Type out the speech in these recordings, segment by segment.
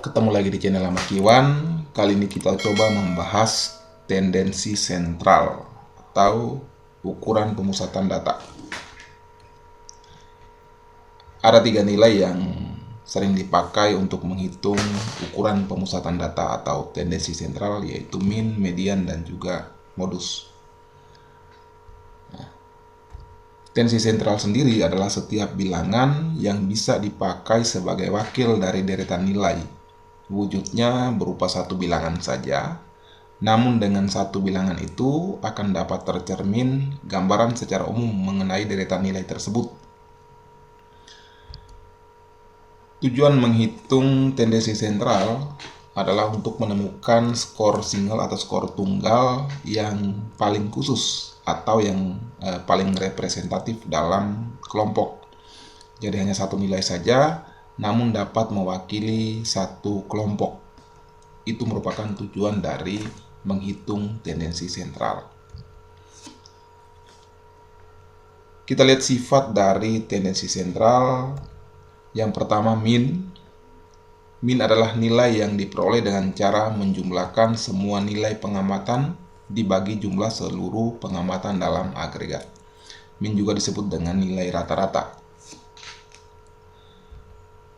Ketemu lagi di channel Ahmad Kiwan. Kali ini kita coba membahas tendensi sentral atau ukuran pemusatan data. Ada 3 nilai yang sering dipakai untuk menghitung ukuran pemusatan data atau tendensi sentral, yaitu min, median, dan juga modus. Tendensi sentral sendiri adalah setiap bilangan yang bisa dipakai sebagai wakil dari deretan nilai. Wujudnya berupa satu bilangan saja, namun dengan satu bilangan itu akan dapat tercermin gambaran secara umum mengenai deretan nilai tersebut. Tujuan menghitung tendensi sentral adalah untuk menemukan skor single atau skor tunggal yang paling khusus atau yang paling representatif dalam kelompok. Jadi hanya satu nilai saja, namun dapat mewakili satu kelompok. Itu merupakan tujuan dari menghitung tendensi sentral. Kita lihat sifat dari tendensi sentral. Yang pertama, min. Min adalah nilai yang diperoleh dengan cara menjumlahkan semua nilai pengamatan dibagi jumlah seluruh pengamatan dalam agregat. Min juga disebut dengan nilai rata-rata.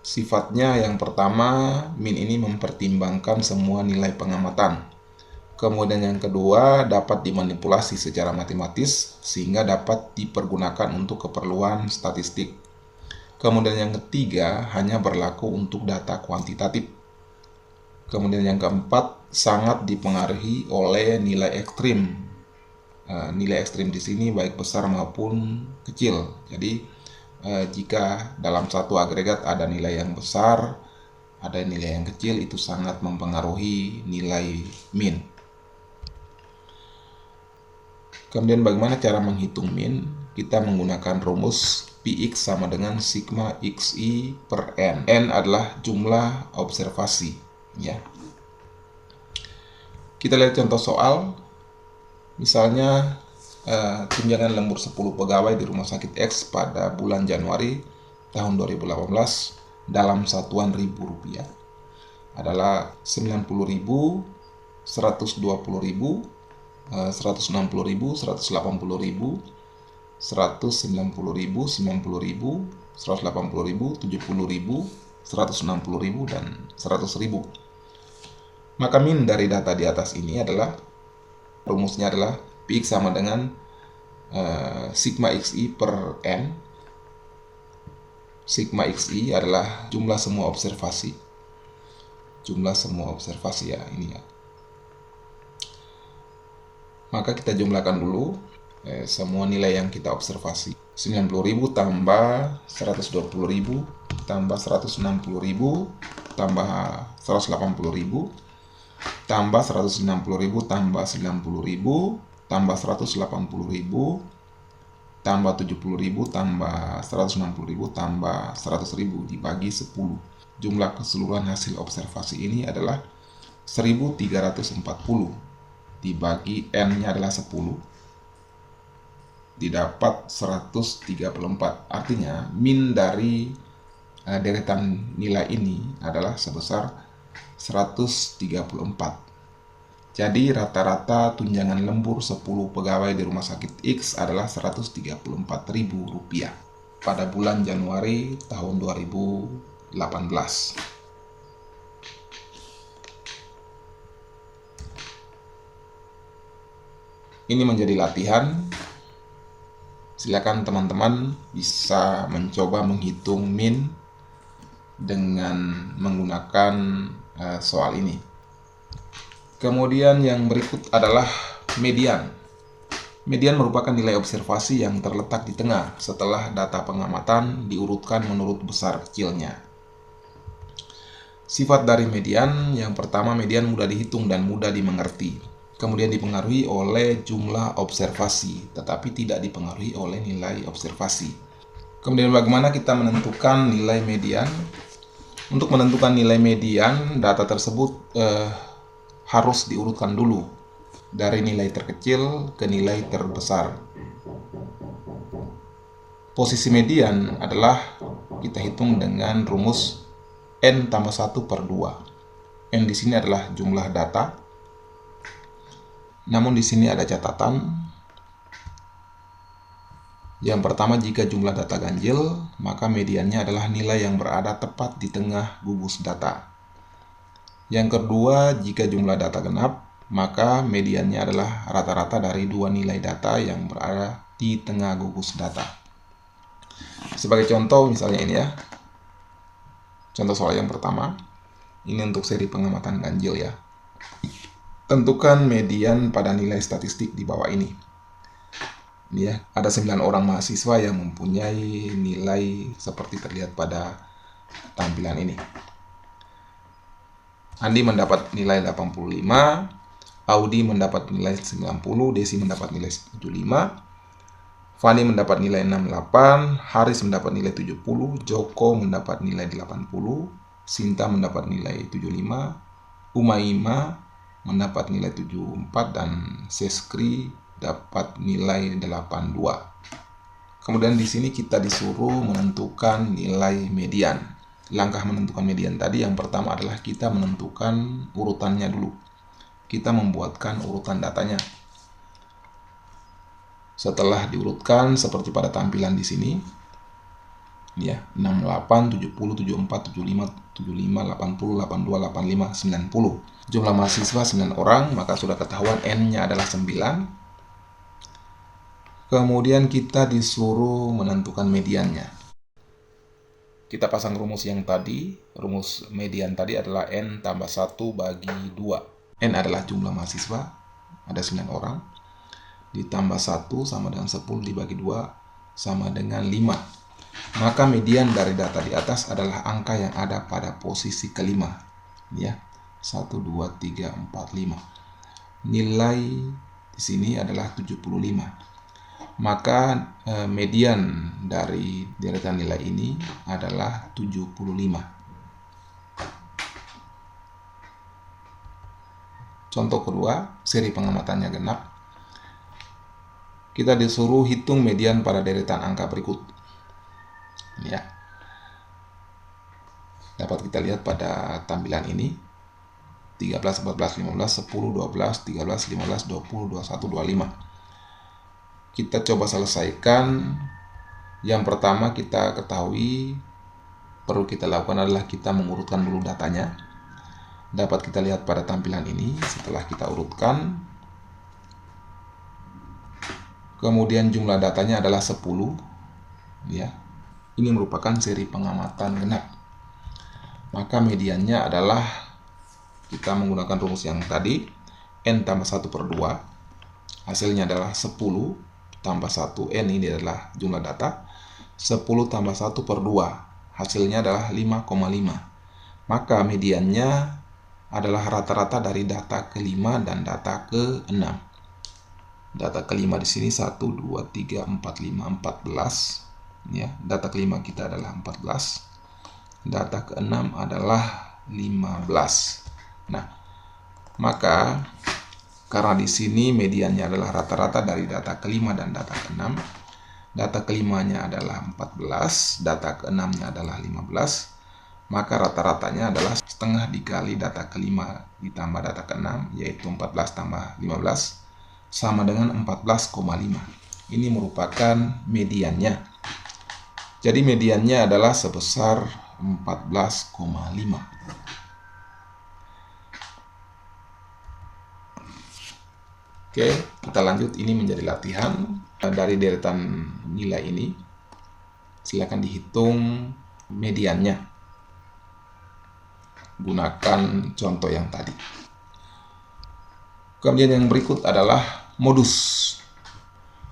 Sifatnya yang pertama, min ini mempertimbangkan semua nilai pengamatan. Kemudian yang kedua, dapat dimanipulasi secara matematis sehingga dapat dipergunakan untuk keperluan statistik. Kemudian yang ketiga, hanya berlaku untuk data kuantitatif. Kemudian yang keempat, sangat dipengaruhi oleh nilai ekstrim. Nilai ekstrim di sini baik besar maupun kecil. Jadi jika dalam satu agregat ada nilai yang besar, ada nilai yang kecil, itu sangat mempengaruhi nilai min. Kemudian bagaimana cara menghitung min? Kita menggunakan rumus Px sama dengan sigma xi per n. N adalah jumlah observasi, ya. Kita lihat contoh soal. Misalnya tunjangan lembur 10 pegawai di Rumah Sakit X pada bulan Januari tahun 2018 dalam satuan ribu rupiah adalah 90.000, 120.000, 160.000, 180.000, 190.000, 90.000, 90.000, 180.000, 70.000, 160.000, dan 100.000. Maka min dari data di atas ini adalah, rumusnya adalah Px sama dengan sigma xi per n. Sigma xi adalah jumlah semua observasi. Jumlah semua observasi, ya, ini ya. Maka kita jumlahkan dulu semua nilai yang kita observasi. 90.000 tambah 120.000 tambah 160.000 tambah 180.000 tambah 160.000 tambah 90.000 tambah 180.000 tambah 70.000 tambah 160.000 tambah 100.000 dibagi 10. Jumlah keseluruhan hasil observasi ini adalah 1340 dibagi n-nya adalah 10, didapat 134. Artinya min dari deretan nilai ini adalah sebesar 134. Jadi rata-rata tunjangan lembur 10 pegawai di Rumah Sakit X adalah Rp134.000 pada bulan Januari tahun 2018. Ini menjadi latihan. Silakan teman-teman bisa mencoba menghitung min dengan menggunakan soal ini. Kemudian yang berikut adalah median. Median merupakan nilai observasi yang terletak di tengah setelah data pengamatan diurutkan menurut besar kecilnya. Sifat dari median, yang pertama, median mudah dihitung dan mudah dimengerti. Kemudian dipengaruhi oleh jumlah observasi, tetapi tidak dipengaruhi oleh nilai observasi. Kemudian bagaimana kita menentukan nilai median? Untuk menentukan nilai median, data tersebut harus diurutkan dulu dari nilai terkecil ke nilai terbesar. Posisi median adalah kita hitung dengan rumus n tambah 1 per 2. N di sini adalah jumlah data. Namun di sini ada catatan. Yang pertama, jika jumlah data ganjil, maka mediannya adalah nilai yang berada tepat di tengah gugus data. Yang kedua, jika jumlah data genap, maka mediannya adalah rata-rata dari dua nilai data yang berada di tengah gugus data. Sebagai contoh, misalnya ini ya. Contoh soal yang pertama. Ini untuk seri pengamatan ganjil ya. Tentukan median pada nilai statistik di bawah ini. Ini ya, ada 9 orang mahasiswa yang mempunyai nilai seperti terlihat pada tampilan ini. Andi mendapat nilai 85, Audi mendapat nilai 90, Desi mendapat nilai 75, Fani mendapat nilai 68, Haris mendapat nilai 70, Joko mendapat nilai 80, Sinta mendapat nilai 75, Umaima mendapat nilai 74, dan Seskri dapat nilai 82. Kemudian di sini kita disuruh menentukan nilai median. Langkah menentukan median tadi yang pertama adalah kita menentukan urutannya dulu. Kita membuatkan urutan datanya. Setelah diurutkan seperti pada tampilan di sini, ya, 68, 70, 74, 75, 75, 80, 82, 85, 90. Jumlah mahasiswa 9 orang, maka sudah ketahuan N-nya adalah 9. Kemudian kita disuruh menentukan mediannya. Kita pasang rumus yang tadi. Rumus median tadi adalah N tambah 1 bagi 2. N adalah jumlah mahasiswa, ada 9 orang. Ditambah 1 sama dengan 10 dibagi 2 sama dengan 5. Maka median dari data di atas adalah angka yang ada pada posisi kelima. Ya, 1, 2, 3, 4, 5. Nilai di sini adalah 75. Maka median dari deretan nilai ini adalah 75. Contoh kedua, seri pengamatannya genap. Kita disuruh hitung median pada deretan angka berikut. Ya. Dapat kita lihat pada tampilan ini. 13, 14, 15, 10, 12, 13, 15, 20, 21, 25. Kita coba selesaikan. Yang pertama kita ketahui perlu kita lakukan adalah kita mengurutkan dulu datanya. Dapat kita lihat pada tampilan ini. Setelah kita urutkan, kemudian jumlah datanya adalah 10. Ya. Ini merupakan seri pengamatan genap. Maka mediannya adalah kita menggunakan rumus yang tadi. N tambah 1 per 2. Hasilnya adalah 10. Tambah 1, N ini adalah jumlah data. 10 tambah 1 per 2. Hasilnya adalah 5,5. Maka mediannya adalah rata-rata dari data kelima dan data ke-6. Data kelima di sini 1, 2, 3, 4, 5, 14. Ya, data kelima kita adalah 14. Data ke-6 adalah 15. Nah, maka karena di sini mediannya adalah rata-rata dari data kelima dan data ke-6. Data kelimanya adalah 14, data ke-6-nya adalah 15. Maka rata-ratanya adalah setengah dikali data kelima ditambah data ke-6, yaitu 14 tambah 15, sama dengan 14,5. Ini merupakan mediannya. Jadi mediannya adalah sebesar 14,5. Oke, kita lanjut. Ini menjadi latihan dari deretan nilai ini. Silakan dihitung mediannya. Gunakan contoh yang tadi. Kemudian yang berikut adalah modus.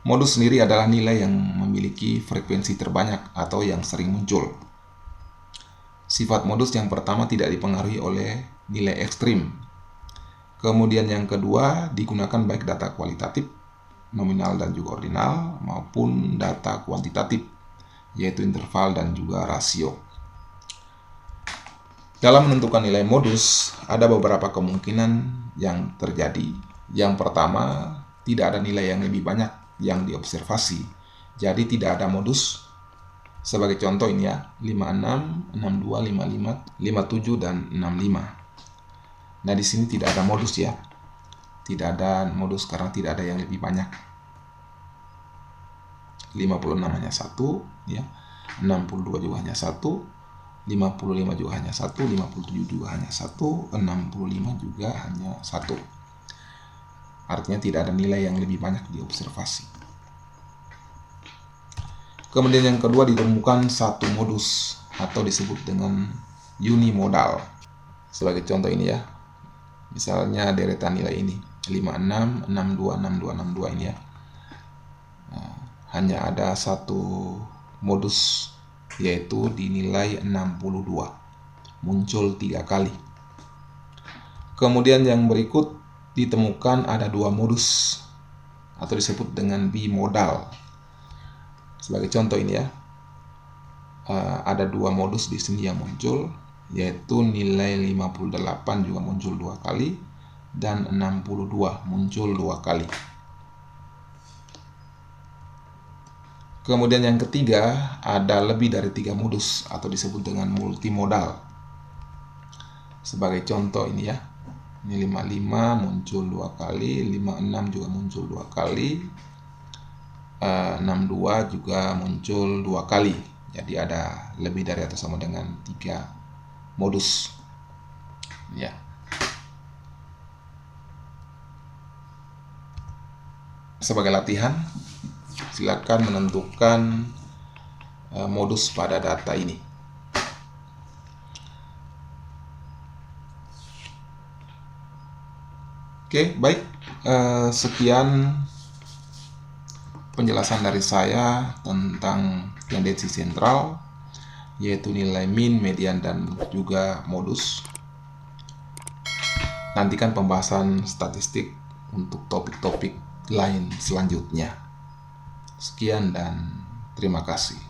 Modus sendiri adalah nilai yang memiliki frekuensi terbanyak atau yang sering muncul. Sifat modus yang pertama tidak dipengaruhi oleh nilai ekstrim. Kemudian yang kedua, digunakan baik data kualitatif, nominal dan juga ordinal, maupun data kuantitatif, yaitu interval dan juga rasio. Dalam menentukan nilai modus, ada beberapa kemungkinan yang terjadi. Yang pertama, tidak ada nilai yang lebih banyak yang diobservasi. Jadi tidak ada modus. Sebagai contoh ini ya, 56, 62, 55, 57, dan 65. Nah, di sini tidak ada modus ya. Tidak ada modus karena tidak ada yang lebih banyak. 56 hanya 1 ya. 62 juga hanya 1. 55 juga hanya 1, 57 juga hanya 1, 65 juga hanya 1. Artinya tidak ada nilai yang lebih banyak diobservasi. Kemudian yang kedua, ditemukan satu modus atau disebut dengan unimodal. Sebagai contoh ini ya. Misalnya deretan nilai ini 56, 62, 62, 62 ini ya. Nah, hanya ada satu modus, yaitu dinilai 62, muncul 3 kali. Kemudian yang berikut, ditemukan ada 2 modus atau disebut dengan bimodal. Sebagai contoh ini ya, ada 2 modus di sini yang muncul, yaitu nilai 58 juga muncul 2 kali dan 62 muncul 2 kali. Kemudian yang ketiga, ada lebih dari 3 modus atau disebut dengan multimodal. Sebagai contoh ini ya, ini 55 muncul 2 kali, 56 juga muncul 2 kali, 62 juga muncul 2 kali. Jadi ada lebih dari atau sama dengan 3 modus. Ya. Sebagai latihan, silakan menentukan modus pada data ini. Oke, baik. Sekian penjelasan dari saya tentang tendensi sentral, yaitu nilai min, median, dan juga modus. Nantikan pembahasan statistik untuk topik-topik lain selanjutnya. Sekian dan terima kasih.